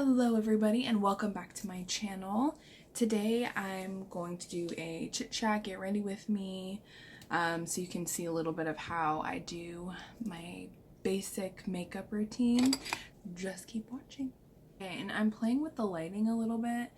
Hello everybody and welcome back to my channel. Today I'm going to do a chit chat, get ready with me, so you can see a little bit of how I do my basic makeup routine. Just keep watching. Okay, and I'm playing with the lighting a little bit.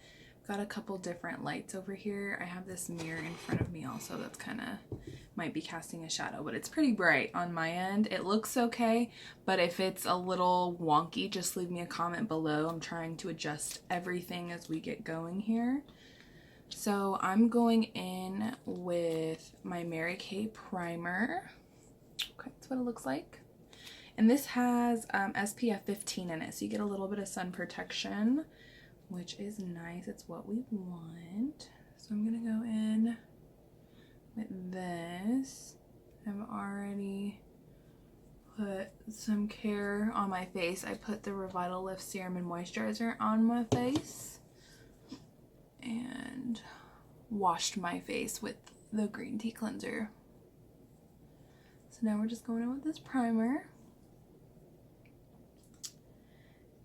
Got a couple different lights over here. I have this mirror in front of me also that's kind of might be casting a shadow, but it's pretty bright on my end. It looks okay, but if it's a little wonky, just leave me a comment below. I'm trying to adjust everything as we get going here. So I'm going in with my Mary Kay primer. Okay, that's what it looks like. And this has SPF 15 in it, so you get a little bit of sun protection, which is nice. It's what we want. So I'm gonna go in with this. I've already put some care on my face. I put the Revital Lift Serum and Moisturizer on my face and washed my face with the green tea cleanser. So now we're just going in with this primer.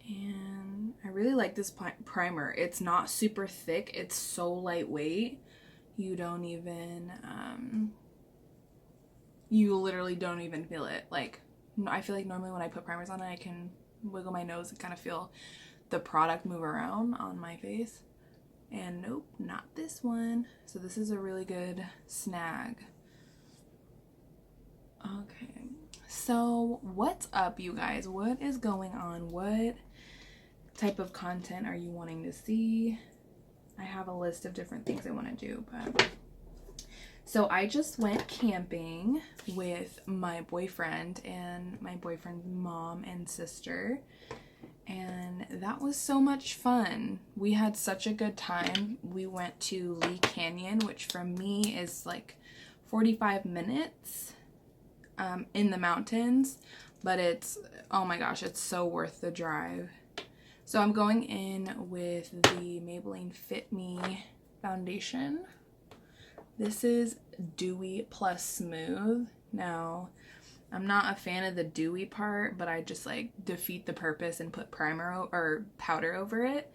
And I really like this primer. It's not super thick. It's so lightweight. You don't even, you literally don't even feel it. Like, I feel like normally when I put primers on it, I can wiggle my nose and kind of feel the product move around on my face. And nope, not this one. So this is a really good snag. Okay, so what's up, you guys? What is going on? What type of content are you wanting to see? I have a list of different things I want to do, but so I just went camping with my boyfriend and my boyfriend's mom and sister, and that was so much fun. We had such a good time. We went to Lee Canyon, which from me is like 45 minutes in the mountains, but it's, oh my gosh, it's so worth the drive. So I'm going in with the Maybelline Fit Me foundation. This is Dewy Plus Smooth. Now, I'm not a fan of the dewy part, but I just like defeat the purpose and put primer or powder over it.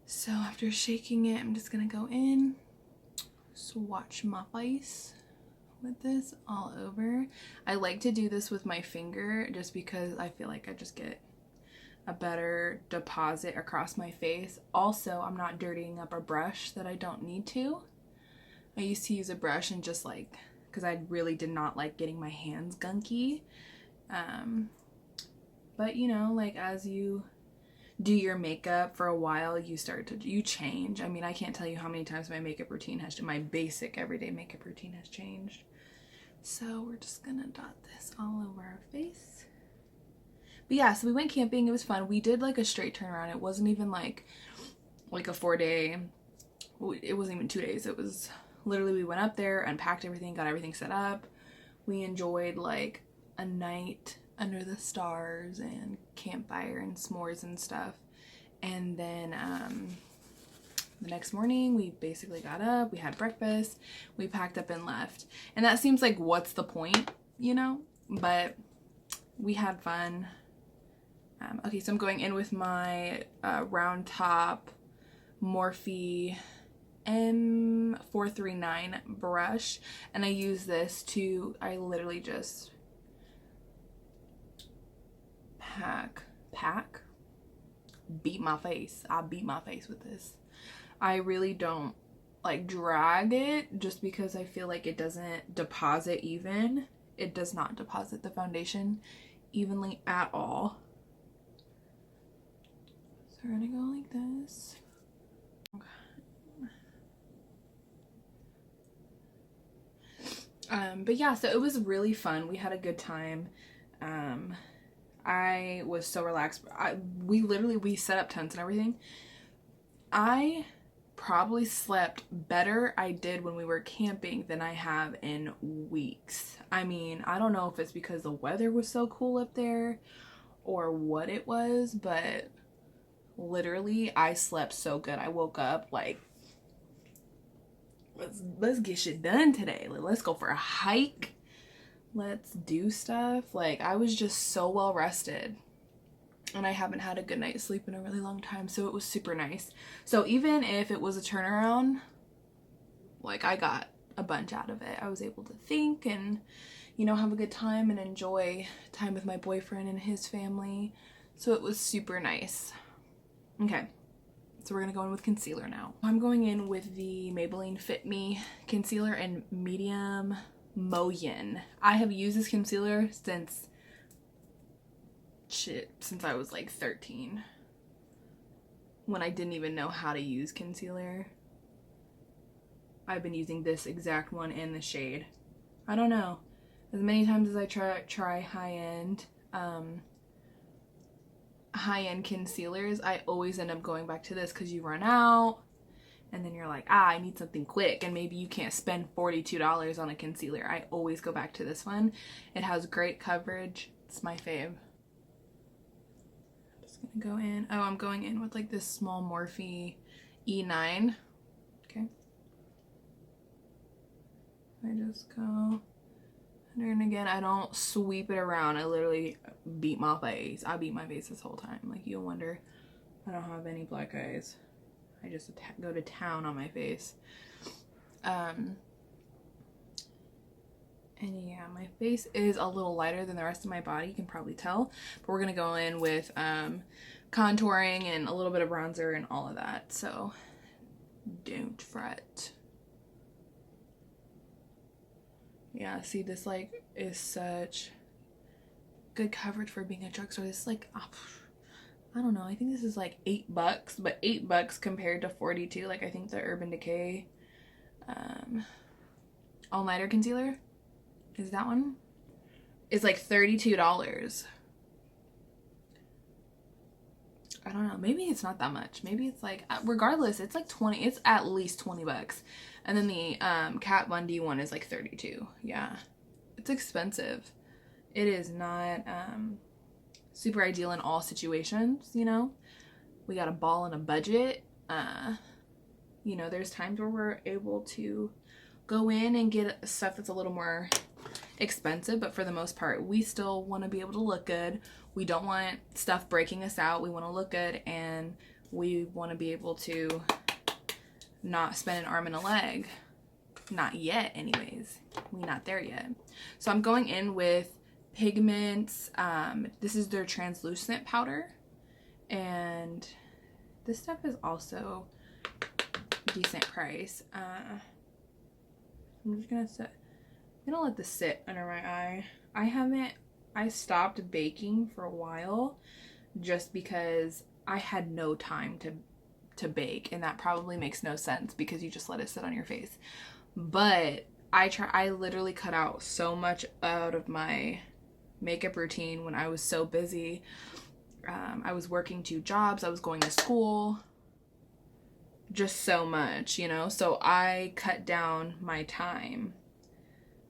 So after shaking it, I'm just gonna go in, swatch my face with this all over. I like to do this with my finger just because I feel like I just get a better deposit across my face. Also, I'm not dirtying up a brush that I don't need to. I used to use a brush and just like, because I really did not like getting my hands gunky. But you know, like as you do your makeup for a while, you change. I mean, I can't tell you how many times my makeup routine has, my basic everyday makeup routine has changed. So we're just gonna dot this all over our face. But yeah, so we went camping. It was fun. We did like a straight turnaround. It wasn't even like a 4-day. It wasn't even 2 days. It was literally, we went up there, unpacked everything, got everything set up. We enjoyed like a night under the stars and campfire and s'mores and stuff. And then the next morning we basically got up, we had breakfast, we packed up and left. And that seems like, what's the point, you know? But we had fun. Okay, so I'm going in with my round top Morphe M439 brush, and I use this to, I literally just beat my face. I beat my face with this. I really don't like drag it just because I feel like it doesn't deposit even. It does not deposit the foundation evenly at all. So we're gonna go like this. Okay. But yeah, so it was really fun. We had a good time. I was so relaxed. We set up tents and everything. I probably slept better I did when we were camping than I have in weeks. I mean, I don't know if it's because the weather was so cool up there or what it was, but literally I slept so good. I woke up like, let's get shit done today. Like, let's go for a hike. Let's do stuff. Like, I was just so well rested. and I haven't had a good night's sleep in a really long time, so it was super nice. So even if it was a turnaround, like, I got a bunch out of it. I was able to think and, you know, have a good time and enjoy time with my boyfriend and his family. So it was super nice. Okay, so we're gonna go in with concealer now. I'm going in with the Maybelline Fit Me concealer in medium Moyen. I have used this concealer since I was like 13, when I didn't even know how to use concealer. I've been using this exact one in the shade. I don't know. As many times as I try high-end concealers, I always end up going back to this because you run out and then you're like, I need something quick, and maybe you can't spend $42 on a concealer. I always go back to this one. It has great coverage. It's my fave. I'm just gonna go in. Oh, I'm going in with like this small Morphe E9. Okay. I just go under, and again, I don't sweep it around. I literally beat my face. I beat my face this whole time. Like, you'll wonder, I don't have any black eyes. I just go to town on my face. And yeah, my face is a little lighter than the rest of my body, you can probably tell. But we're gonna go in with contouring and a little bit of bronzer and all of that. So don't fret. Yeah, see, this like is such good coverage for being a drugstore. This is like, I don't know, I think this is like $8, but $8 compared to 42. Like, I think the Urban Decay all nighter concealer, is that one, is like $32. I don't know, maybe it's not that much. Maybe it's like, regardless, it's like 20, it's at least $20. And then the Kat Von D one is like 32. Yeah, it's expensive. It is not super ideal in all situations, you know. We got a ball and a budget. You know, there's times where we're able to go in and get stuff that's a little more expensive, but for the most part, we still want to be able to look good. We don't want stuff breaking us out. We want to look good, and we want to be able to not spend an arm and a leg. Not yet, anyways. We're not there yet. So I'm going in with Pigments. This is their translucent powder, and this stuff is also decent price. I'm just gonna let this sit under my eye. I stopped baking for a while just because I had no time to bake, and that probably makes no sense because you just let it sit on your face. But I literally cut out so much out of my makeup routine when I was so busy. I was working 2 jobs, I was going to school, just so much, you know. So I cut down my time.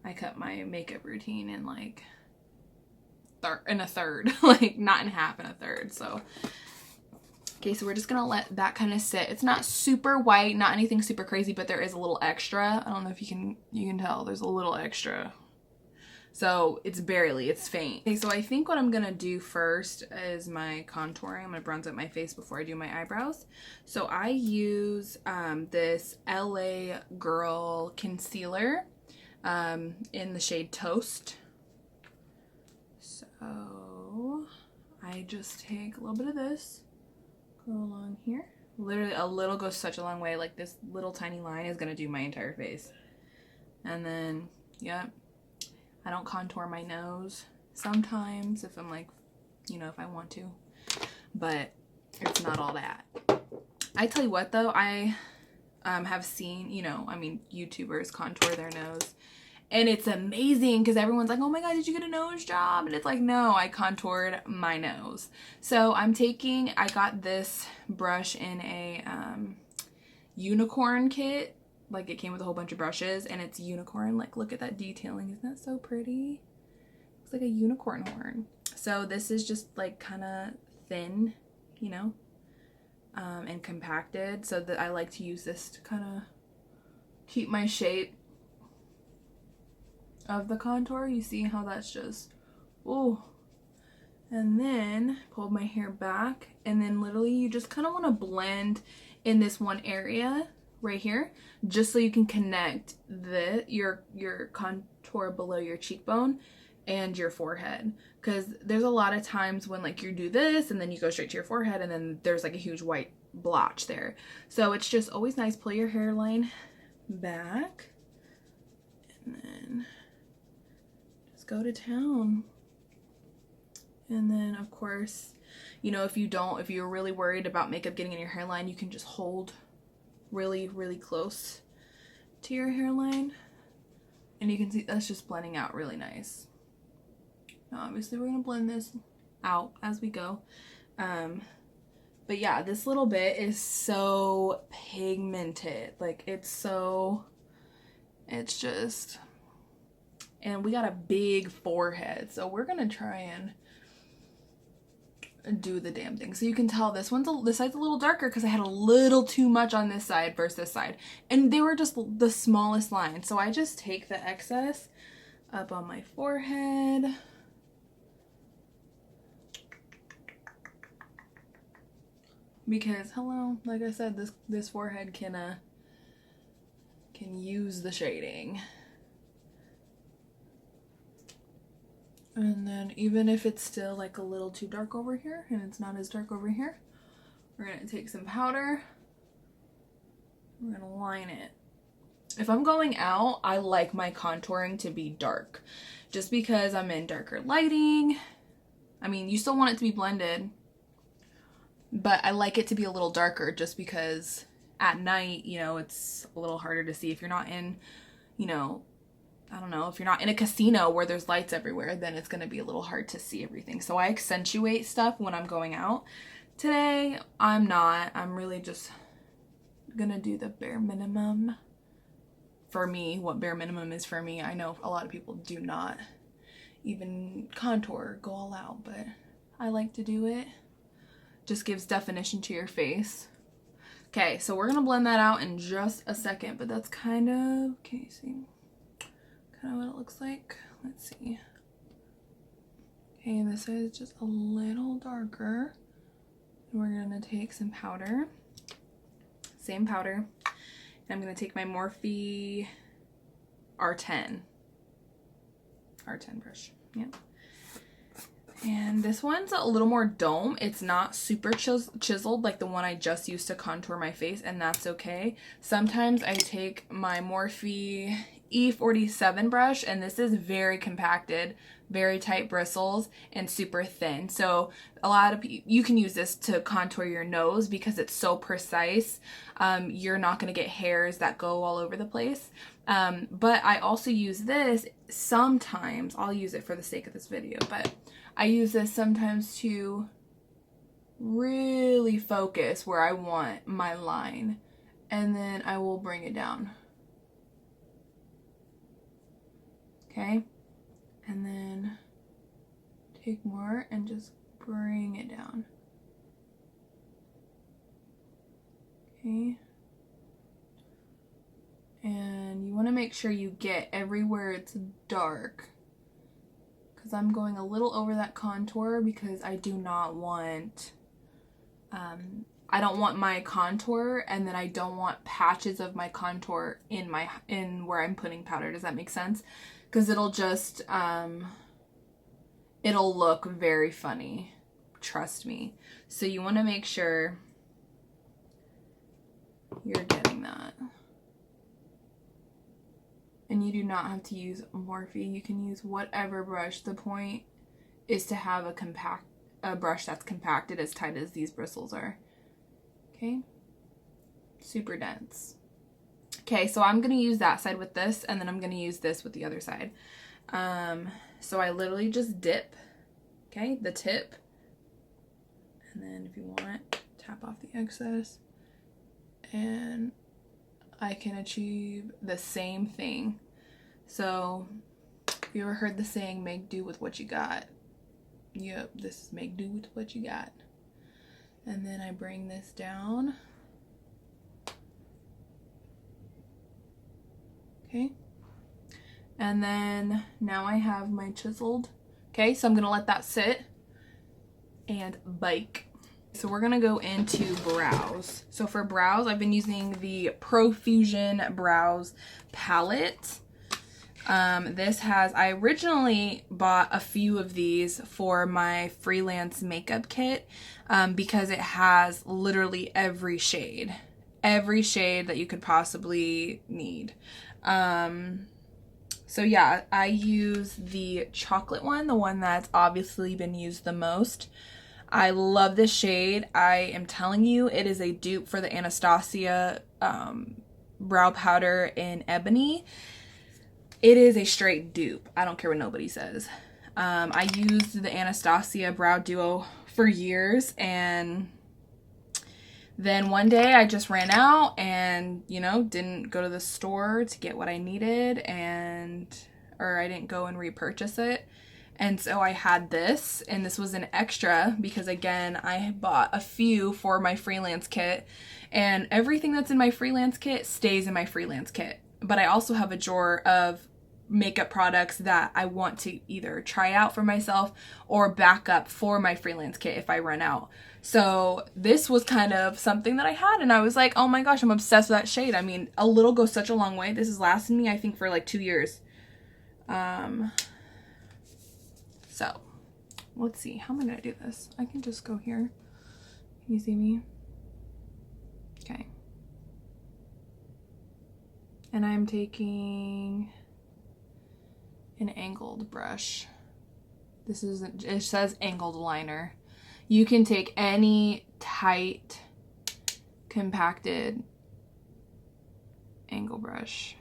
I cut my makeup routine in like a third, like not in half, in a third. So okay, so we're just gonna let that kind of sit. It's not super white, not anything super crazy, but there is a little extra. I don't know if you can tell there's a little extra. So it's faint. Okay, so I think what I'm gonna do first is my contouring. I'm gonna bronze up my face before I do my eyebrows. So I use this LA Girl concealer in the shade Toast. So I just take a little bit of this, go along here. Literally a little goes such a long way. Like, this little tiny line is gonna do my entire face. And then, yep. I don't contour my nose sometimes if I'm like, you know, if I want to, but it's not all that. I tell you what though, I have seen, you know, I mean, YouTubers contour their nose, and it's amazing because everyone's like, oh my god, did you get a nose job? And it's like, no, I contoured my nose. So I got this brush in a unicorn kit. Like, it came with a whole bunch of brushes, and it's unicorn. Like, look at that detailing. Isn't that so pretty? Looks like a unicorn horn. So this is just like kind of thin, you know, and compacted. So that I like to use this to kind of keep my shape of the contour. You see how that's just, ooh, And then pulled my hair back, and then literally you just kind of want to blend in this one area right here, just so you can connect your contour below your cheekbone and your forehead, because there's a lot of times when like you do this and then you go straight to your forehead and then there's like a huge white blotch there. So it's just always nice, pull your hairline back and then just go to town. And then of course, you know, if you're really worried about makeup getting in your hairline, you can just hold really, really close to your hairline. And you can see that's just blending out really nice. Now obviously we're gonna blend this out as we go. But yeah, this little bit is so pigmented. Like it's just, and we got a big forehead. So we're gonna try and do the damn thing. So you can tell this side's a little darker because I had a little too much on this side versus this side, and they were just the smallest lines. So I just take the excess up on my forehead, because hello, like I said, this forehead can use the shading. And then even if it's still like a little too dark over here and it's not as dark over here, we're gonna take some powder. We're gonna line it. If I'm going out, I like my contouring to be dark, just because I'm in darker lighting. I mean, you still want it to be blended, but I like it to be a little darker just because at night, you know, it's a little harder to see. If you're not in, you know, I don't know, if you're not in a casino where there's lights everywhere, then it's going to be a little hard to see everything. So I accentuate stuff when I'm going out. Today, I'm not. I'm really just going to do the bare minimum. For me, what bare minimum is for me, I know a lot of people do not even contour, go all out, but I like to do it. Just gives definition to your face. Okay, so we're going to blend that out in just a second, but that's kind of, okay, see. Kind of what it looks like. Let's see. Okay, this is just a little darker. We're gonna take some powder, same powder, and I'm gonna take my Morphe R10 brush. Yep. And this one's a little more dome. It's not super chiseled like the one I just used to contour my face, and that's okay. Sometimes I take my Morphe E47 brush, and this is very compacted, very tight bristles, and super thin. So a lot of people, you can use this to contour your nose because it's so precise. You're not going to get hairs that go all over the place. But I also use this sometimes. I'll use it for the sake of this video, but I use this sometimes to really focus where I want my line, and then I will bring it down. Okay, and then take more and just bring it down. Okay, and you want to make sure you get everywhere it's dark, because I'm going a little over that contour because I do not want, I don't want my contour, and then I don't want patches of my contour in where I'm putting powder. Does that make sense? Because it'll just, it'll look very funny. Trust me. So you want to make sure you're getting that. And you do not have to use Morphe. You can use whatever brush. The point is to have a brush that's compacted as tight as these bristles are. Okay? Super dense. Okay, so I'm going to use that side with this, and then I'm going to use this with the other side. So I literally just dip, okay, the tip, and then if you want, tap off the excess, and I can achieve the same thing. So, if you ever heard the saying, make do with what you got? Yep, this is make do with what you got. And then I bring this down. Okay, and then now I have my chiseled. Okay, so I'm gonna let that sit, and bike. So we're gonna go into brows. So for brows, I've been using the Profusion Brows palette. I originally bought a few of these for my freelance makeup kit because it has literally every shade that you could possibly need. So yeah, I use the chocolate one, the one that's obviously been used the most. I love this shade. I am telling you, it is a dupe for the Anastasia brow powder in Ebony. It is a straight dupe. I don't care what nobody says. I used the Anastasia Brow Duo for years, and then one day I just ran out and, you know, didn't go to the store to get what I needed, or I didn't go and repurchase it. And so I had this, and this was an extra because, again, I bought a few for my freelance kit, and everything that's in my freelance kit stays in my freelance kit. But I also have a drawer of makeup products that I want to either try out for myself or back up for my freelance kit if I run out. So this was kind of something that I had, and I was like, oh my gosh, I'm obsessed with that shade. I mean, a little goes such a long way. This has lasted me, I think, for like 2 years. So let's see, how am I gonna do this? I can just go here. Can you see me? Okay. And I'm taking an angled brush. It says angled liner. You can take any tight, compacted angle brush.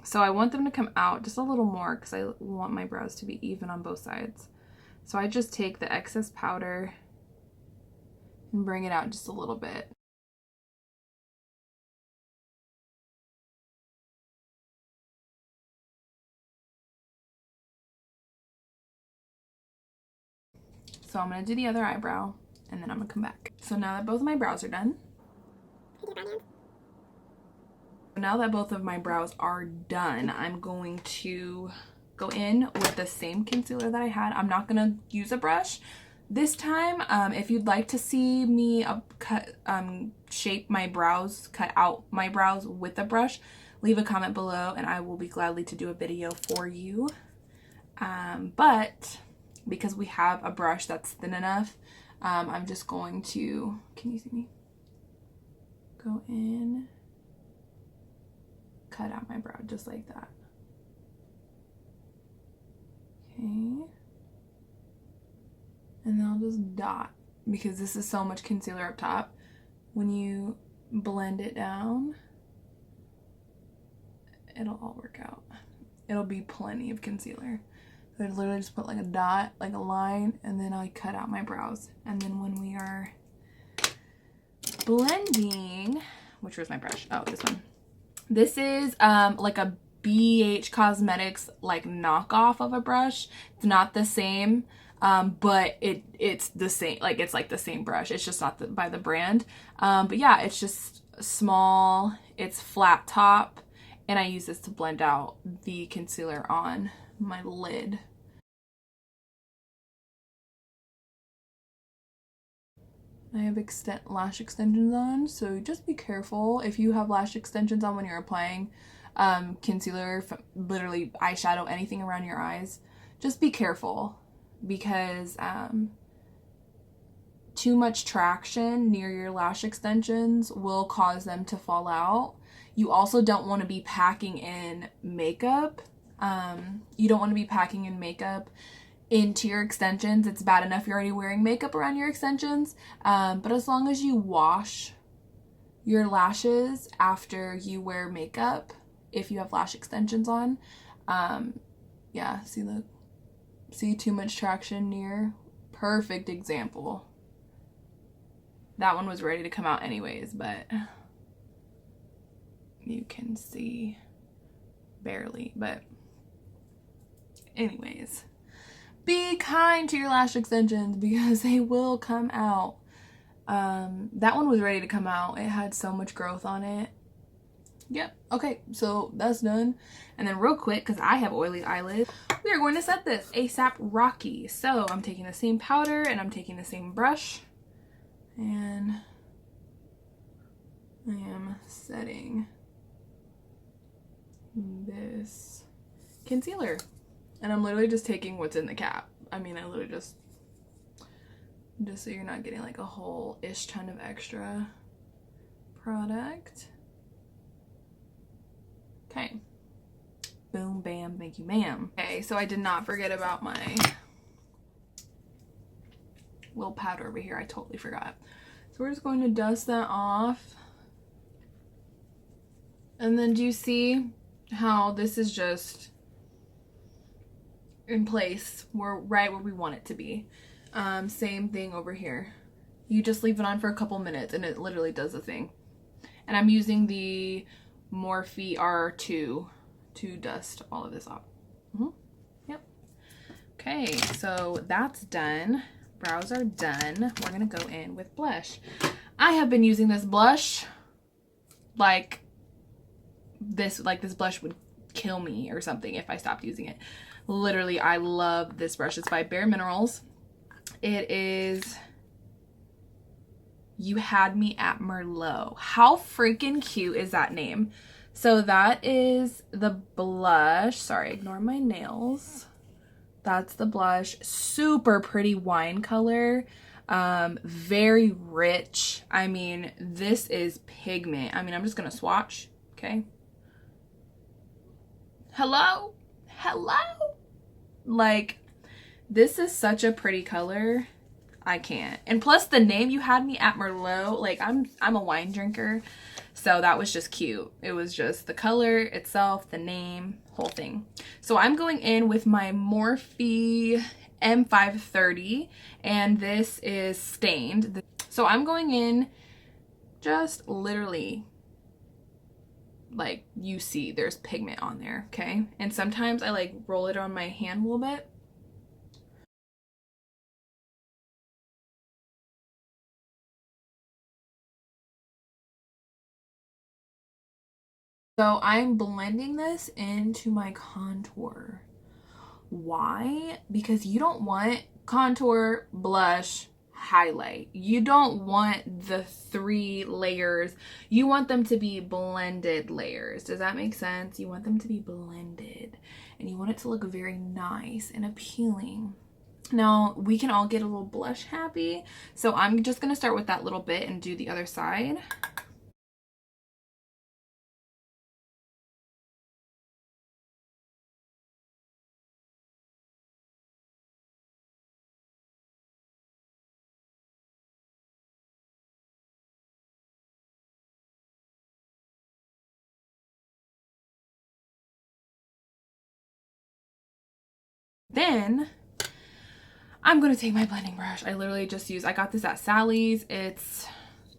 So I want them to come out just a little more because I want my brows to be even on both sides. So I just take the excess powder and bring it out just a little bit. So I'm gonna do the other eyebrow and then I'm gonna come back. So now that both of my brows are done, I'm going to go in with the same concealer that I had. I'm not gonna use a brush this time. If you'd like to see me shape my brows, cut out my brows with a brush, leave a comment below and I will be gladly to do a video for you. But because we have a brush that's thin enough, I'm just going to, can you see me? Go in, cut out my brow just like that. Okay. And then I'll just dot because this is so much concealer up top. When you blend it down, it'll all work out. It'll be plenty of concealer. So I literally just put like a dot, like a line, and then I cut out my brows. And then when we are blending, which was my brush? Oh, this one. This is like a BH Cosmetics like knockoff of a brush. It's not the same, but it's the same, like it's like the same brush. It's just not by the brand. But yeah, it's just small, it's flat top, and I use this to blend out the concealer on my lid. I have lash extensions on, so just be careful if you have lash extensions on when you're applying concealer, literally eyeshadow, anything around your eyes. Just be careful because too much traction near your lash extensions will cause them to fall out. You also don't want to be packing in makeup. into your extensions. It's bad enough you're already wearing makeup around your extensions, but as long as you wash your lashes after you wear makeup, if you have lash extensions on, yeah, see too much traction near? Perfect example. That one was ready to come out anyways, but you can see barely. But anyways, be kind to your lash extensions because they will come out. That one was ready to come out. It had so much growth on it. Yep. Okay, so that's done. And then real quick, because I have oily eyelids, we are going to set this ASAP Rocky. So I'm taking the same powder and I'm taking the same brush. And I am setting this concealer. And I'm literally just taking what's in the cap. I mean, I literally just so you're not getting like a whole-ish ton of extra product. Okay. Boom, bam, thank you, ma'am. Okay, so I did not forget about my little powder over here. I totally forgot. So we're just going to dust that off. And then do you see how this is just in place? We're right where we want it to be. Same thing over here. You just leave it on for a couple minutes and it literally does the thing. And I'm using the Morphe R2 to dust all of this off. Yep. Okay, so that's done. Brows are done. We're gonna go in with blush. I have been using this blush like this blush would kill me or something if I stopped using it. Literally, I love this brush. It's by Bare Minerals. It is You Had Me at Merlot. How freaking cute is that name? So that is the blush. Sorry, ignore my nails. That's the blush. Super pretty wine color. Very rich. I mean, this is pigment. I mean, I'm just gonna swatch, okay? Hello? Hello? Like, this is such a pretty color. I can't. And plus the name You Had Me at Merlot, like I'm a wine drinker, so that was just cute. It was just the color itself, the name, whole thing. So I'm going in with my Morphe M530 and this is stained. So I'm going in just literally like you see there's pigment on there, okay? And sometimes I like roll it on my hand a little bit. So I'm blending this into my contour. Why? Because you don't want contour, blush, highlight. You don't want the 3 layers. You want them to be blended layers. Does that make sense? You want them to be blended and you want it to look very nice and appealing. Now, we can all get a little blush happy. So I'm just going to start with that little bit and do the other side. Then I'm going to take my blending brush. I literally just I got this at Sally's. It's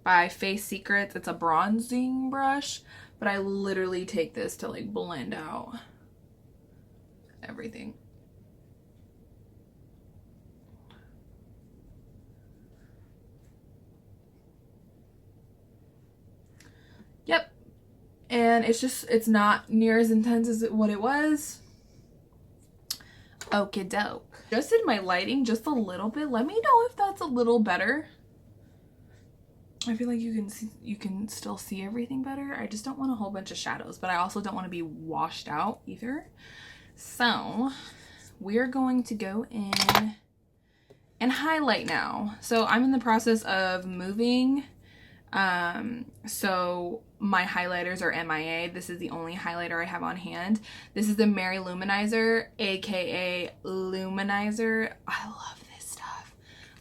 by Face Secrets. It's a bronzing brush, but I literally take this to like blend out everything. Yep. And it's not near as intense as what it was. Okie doke. Adjusted my lighting just a little bit. Let me know if that's a little better. I feel like you can still see everything better. I just don't want a whole bunch of shadows, but I also don't want to be washed out either. So we're going to go in and highlight now. So I'm in the process of moving So my highlighters are MIA. This is the only highlighter I have on hand. This is the Mary Luminizer, aka Luminizer. I love this stuff.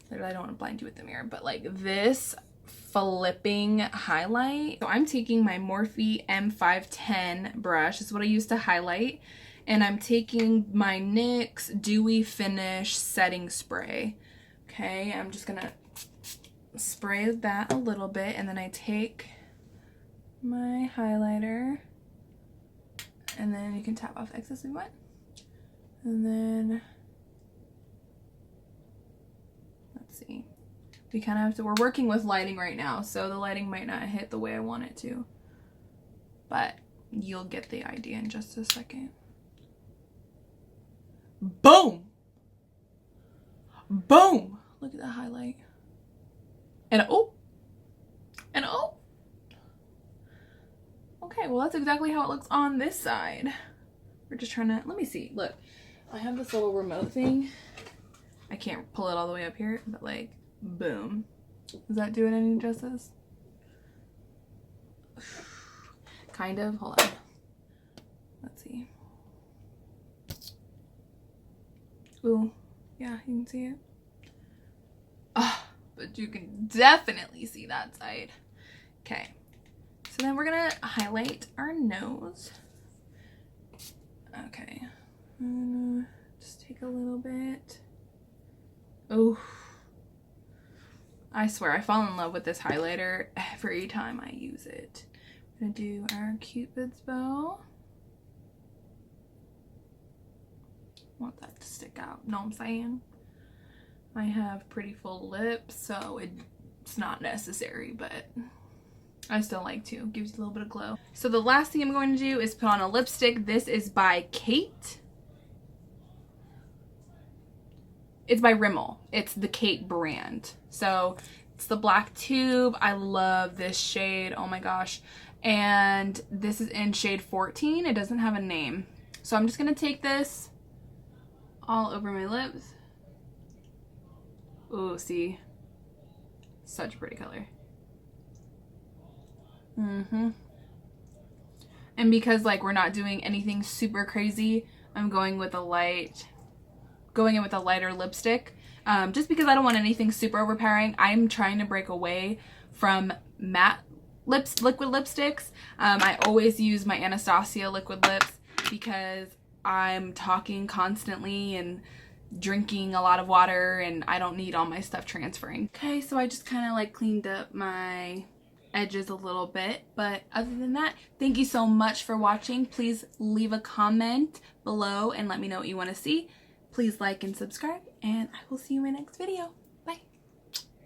Literally, I don't want to blind you with the mirror, but like this flipping highlight. So I'm taking my Morphe M510 brush. This is what I use to highlight. And I'm taking my NYX Dewy Finish Setting Spray. Okay, I'm just gonna spray that a little bit, and then I take my highlighter, and then you can tap off excess if you want. And then, let's see. We kind of have to, we're working with lighting right now, so the lighting might not hit the way I want it to. But you'll get the idea in just a second. Boom! Boom! Look at that highlight. And oh! And oh! Okay, well that's exactly how it looks on this side. We're just trying to, let me see. Look, I have this little remote thing. I can't pull it all the way up here, but like, boom. Does that do it any justice? Kind of. Hold on. Let's see. Ooh, yeah, you can see it. Ah, but you can definitely see that side. Okay. So then we're gonna highlight our nose. Okay. I'm gonna just take a little bit. Oh. I swear, I fall in love with this highlighter every time I use it. I'm gonna do our Cupid's bow. Want that to stick out, know what I'm saying? I have pretty full lips, so it's not necessary, but I still like to. Gives you a little bit of glow. So the last thing I'm going to do is put on a lipstick. This is by Kate. It's by Rimmel. It's the Kate brand. So it's the black tube. I love this shade. Oh my gosh. And this is in shade 14. It doesn't have a name. So I'm just going to take this all over my lips. Ooh, see? Such a pretty color. And because like we're not doing anything super crazy, I'm going with a in with a lighter lipstick. Just because I don't want anything super overpowering. I'm trying to break away from matte liquid lipsticks. I always use my Anastasia liquid lips because I'm talking constantly and drinking a lot of water, and I don't need all my stuff transferring. Okay, so I just kind of like cleaned up my edges a little bit, but other than that, thank you so much for watching. Please leave a comment below and let me know what you want to see. Please like and subscribe, and I will see you in my next video.